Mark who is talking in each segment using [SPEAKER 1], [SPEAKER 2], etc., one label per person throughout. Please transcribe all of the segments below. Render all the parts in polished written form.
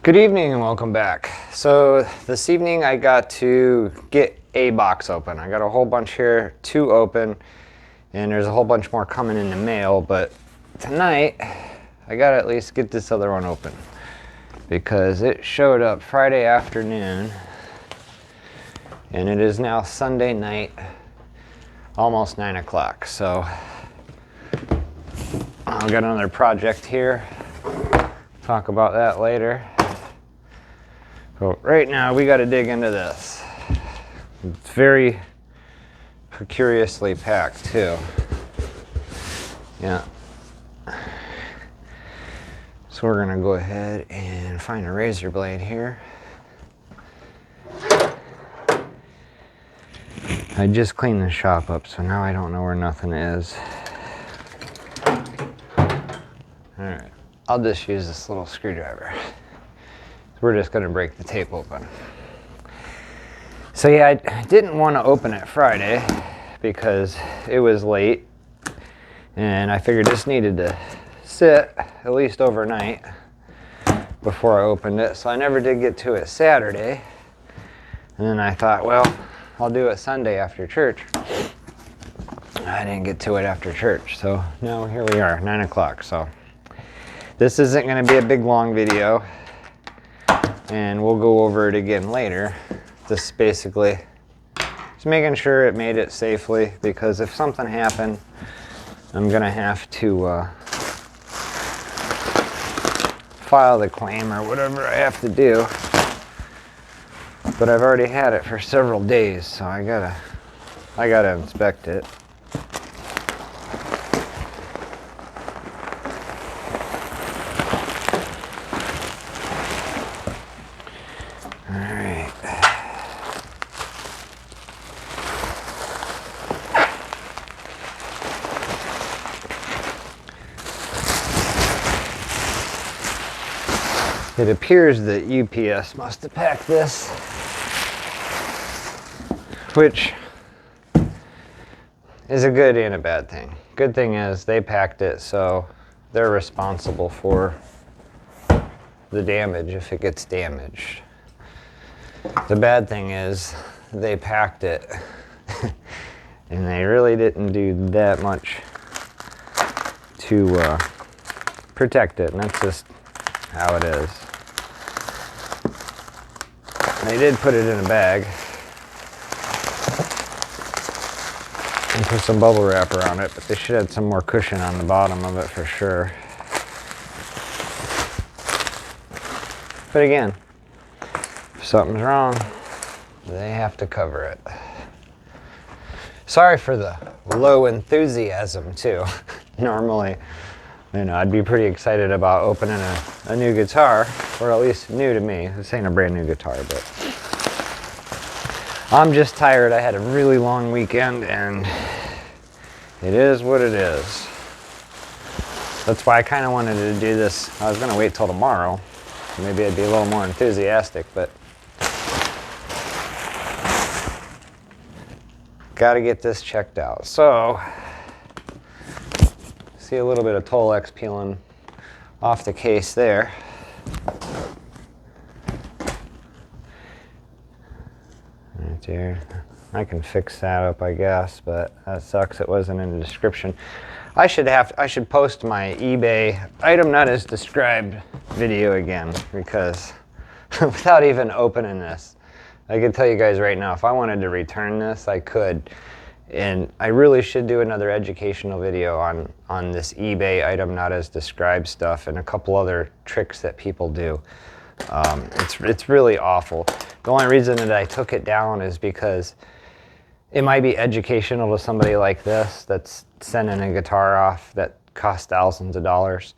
[SPEAKER 1] Good evening and welcome back. So this evening I got to get a box open. I got a whole bunch here to open, and there's a whole bunch more coming in the mail, but tonight I got to at least get this other one open because it showed up Friday afternoon and it is now Sunday night, almost 9 o'clock. So I've got another project here. Talk about that later. So right now we got to dig into this. It's very precariously packed too. Yeah. So we're gonna go ahead and find a razor blade here. I just cleaned the shop up, so now I don't know where nothing is. Alright, I'll just use this little screwdriver. We're just gonna break the tape open. So yeah, I didn't want to open it Friday because it was late and I figured this needed to sit at least overnight before I opened it. So I never did get to it Saturday. And then I thought, well, I'll do it Sunday after church. I didn't get to it after church. So now here we are, 9 o'clock. So this isn't gonna be a big long video, and we'll go over it again later. This basically just making sure it made it safely, because if something happened, I'm gonna have to file the claim or whatever I have to do. But I've already had it for several days, so I gotta inspect it. It appears that UPS must have packed this, which is a good and a bad thing. Good thing is they packed it, so they're responsible for the damage if it gets damaged. The bad thing is they packed it and they really didn't do that much to protect it, and that's just how it is. They did put it in a bag and put some bubble wrap around it, but they should have some more cushion on the bottom of it for sure. But again, if something's wrong, they have to cover it. Sorry for the low enthusiasm too. Normally, I'd be pretty excited about opening a new guitar, or at least new to me. This ain't a brand new guitar, but I'm just tired. I had a really long weekend and it is what it is. That's why I kind of wanted to do this. I was going to wait till tomorrow. Maybe I'd be a little more enthusiastic, but got to get this checked out. So see a little bit of Tolex peeling off the case there. Right there. I can fix that up, I guess, but that sucks it wasn't in the description. I should post my eBay item not as described video again, because without even opening this, I can tell you guys right now, if I wanted to return this, I could. And I really should do another educational video on this eBay item not as described stuff and a couple other tricks that people do. It's really awful. The only reason that I took it down is because it might be educational to somebody like this that's sending a guitar off that costs thousands of dollars.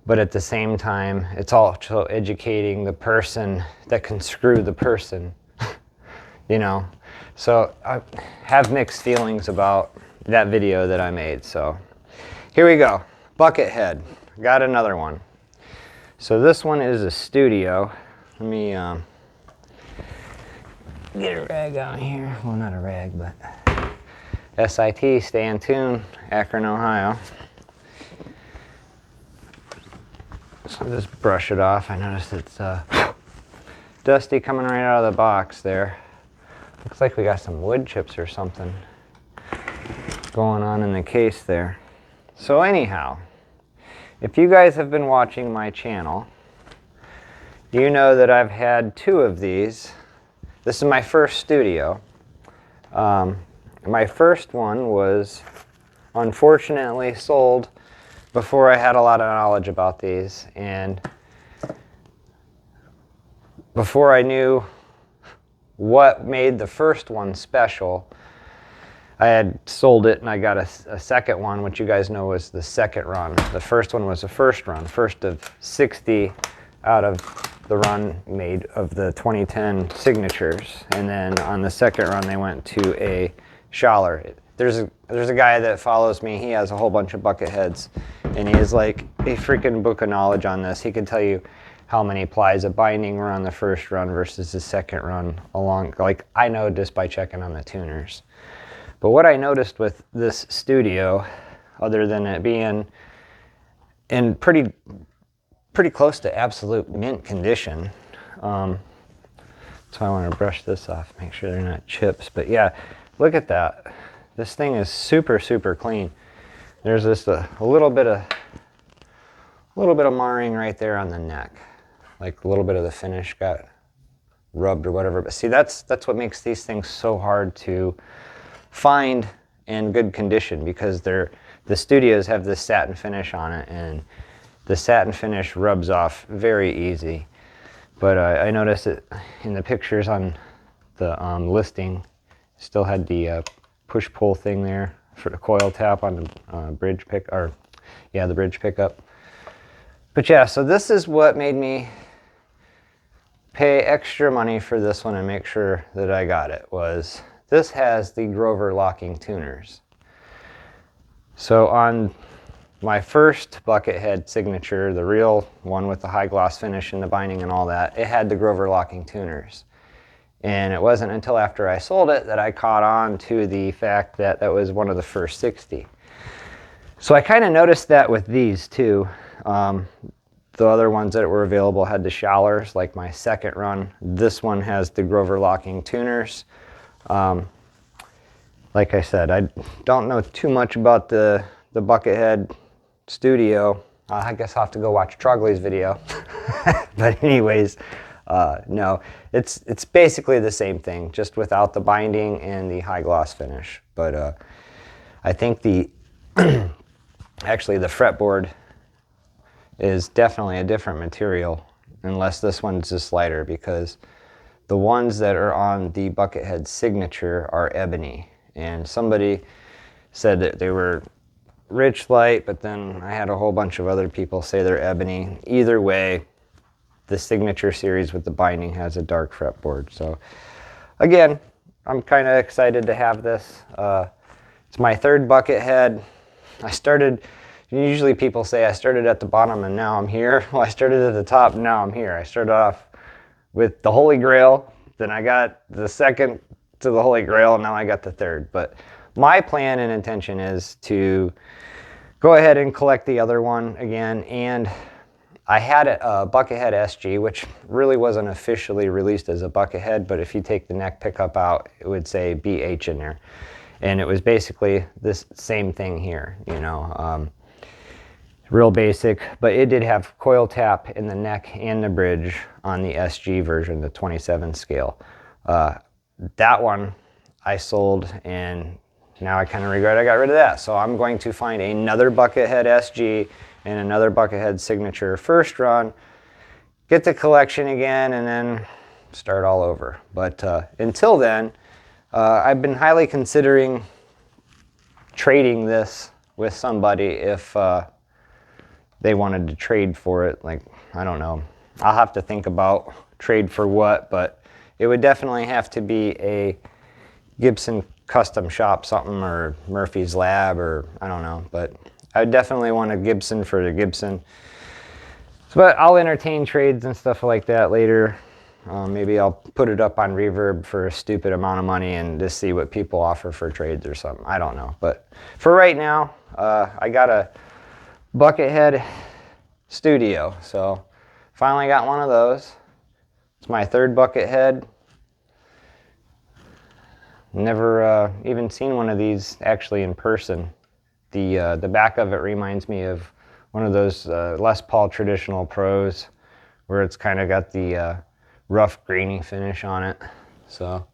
[SPEAKER 1] But at the same time, it's also educating the person that can screw the person, So I have mixed feelings about that video that I made. So here we go. Buckethead. Got another one. So this one is a studio. Let me get a rag on here. Well, not a rag, but SIT, stay in tune, Akron, Ohio. So just brush it off. I noticed it's dusty coming right out of the box there. Looks like we got some wood chips or something going on in the case there. So anyhow, if you guys have been watching my channel, you know that I've had 2 of these. This is my first studio. My first one was unfortunately sold before I had a lot of knowledge about these, and before I knew what made the first one special, I had sold it and I got a second one, which you guys know was the second run. The first one was the first run, first of 60 out of the run made of the 2010 signatures. And then on the second run, they went to a Schaller. There's a guy that follows me. He has a whole bunch of Bucketheads, and he is like a freaking book of knowledge on this. He can tell you how many plies of binding were on the first run versus the second run along. Like, I know just by checking on the tuners. But what I noticed with this studio, other than it being in pretty close to absolute mint condition, so I want to brush this off, make sure they're not chips. But yeah, look at that. This thing is super clean. There's just a little bit of marring right there on the neck, like a little bit of the finish got rubbed or whatever. But see, that's what makes these things so hard to find in good condition, because the studios have this satin finish on it, and the satin finish rubs off very easy. But I noticed it in the pictures on the listing, still had the push-pull thing there for the coil tap on the bridge the bridge pickup. But yeah, so this is what made me pay extra money for this one and make sure that I got it. Was this has the Grover locking tuners. So on my first Buckethead signature, the real one with the high gloss finish and the binding and all that, it had the Grover locking tuners. And it wasn't until after I sold it that I caught on to the fact that that was one of the first 60. So I kind of noticed that with these too. The other ones that were available had the Schallers, like my second run. This one has the Grover locking tuners. Like I said, I don't know too much about the Buckethead studio. I guess I'll have to go watch Trogley's video. But anyways, no, it's basically the same thing, just without the binding and the high gloss finish. But I think actually the fretboard is definitely a different material, unless this one's just lighter, because the ones that are on the Buckethead signature are ebony. And somebody said that they were rich light, but then I had a whole bunch of other people say they're ebony. Either way, the signature series with the binding has a dark fretboard. So again, I'm kind of excited to have this. It's my third Buckethead. Usually people say I started at the bottom and now I'm here. Well, I started at the top and now I'm here. I started off with the Holy Grail, then I got the second to the Holy Grail, and now I got the third. But my plan and intention is to go ahead and collect the other one again. And I had a Buckethead SG, which really wasn't officially released as a Buckethead, but if you take the neck pickup out, it would say BH in there. And it was basically this same thing here, you know, real basic, but it did have coil tap in the neck and the bridge on the SG version, the 27 scale. That one I sold, and now I kind of regret I got rid of that. So I'm going to find another Buckethead SG and another Buckethead signature first run, get the collection again, and then start all over. But until then, I've been highly considering trading this with somebody if they wanted to trade for it. Like, I don't know. I'll have to think about trade for what, but it would definitely have to be a Gibson custom shop something, or Murphy's Lab, or I don't know. But I would definitely want a Gibson for the Gibson. But I'll entertain trades and stuff like that later. Maybe I'll put it up on Reverb for a stupid amount of money and just see what people offer for trades or something. I don't know. But for right now, I got a Buckethead studio. So finally got one of those. It's my third Buckethead. Never even seen one of these actually in person. The back of it reminds me of one of those Les Paul traditional pros, where it's kind of got the rough grainy finish on it. So,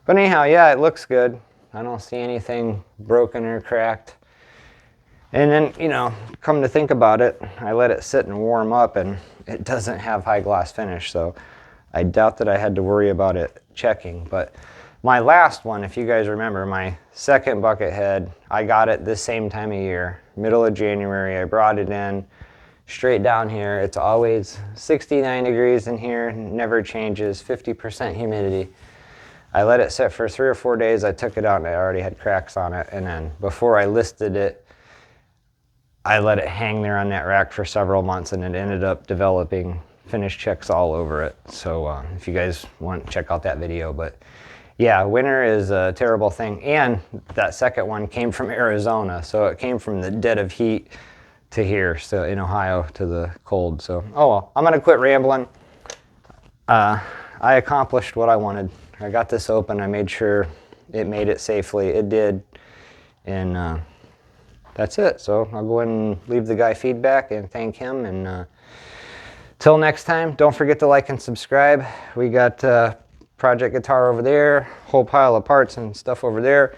[SPEAKER 1] but anyhow, yeah, it looks good. I don't see anything broken or cracked. And then, you know, come to think about it, I let it sit and warm up, and it doesn't have high gloss finish, so I doubt that I had to worry about it checking. But my last one, if you guys remember, my second Buckethead, I got it this same time of year, middle of January. I brought it in straight down here. It's always 69 degrees in here, never changes, 50% humidity. I let it sit for 3 or 4 days. I took it out and I already had cracks on it. And then before I listed it, I let it hang there on that rack for several months, and it ended up developing finish checks all over it. So if you guys want, check out that video. But yeah, winter is a terrible thing. And that second one came from Arizona, so it came from the dead of heat to here, so in Ohio, to the cold. So, oh well, I'm gonna quit rambling. I accomplished what I wanted. I got this open. I made sure it made it safely. It did, and that's it. So I'll go ahead and leave the guy feedback and thank him. And till next time, don't forget to like and subscribe. We got project guitar over there, whole pile of parts and stuff over there,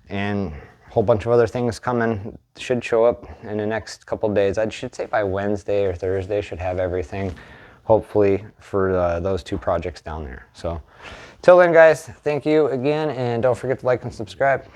[SPEAKER 1] and a whole bunch of other things coming. Should show up in the next couple days. I should say by Wednesday or Thursday should have everything, hopefully, for those two projects down there. So till then, guys, thank you again, and don't forget to like and subscribe.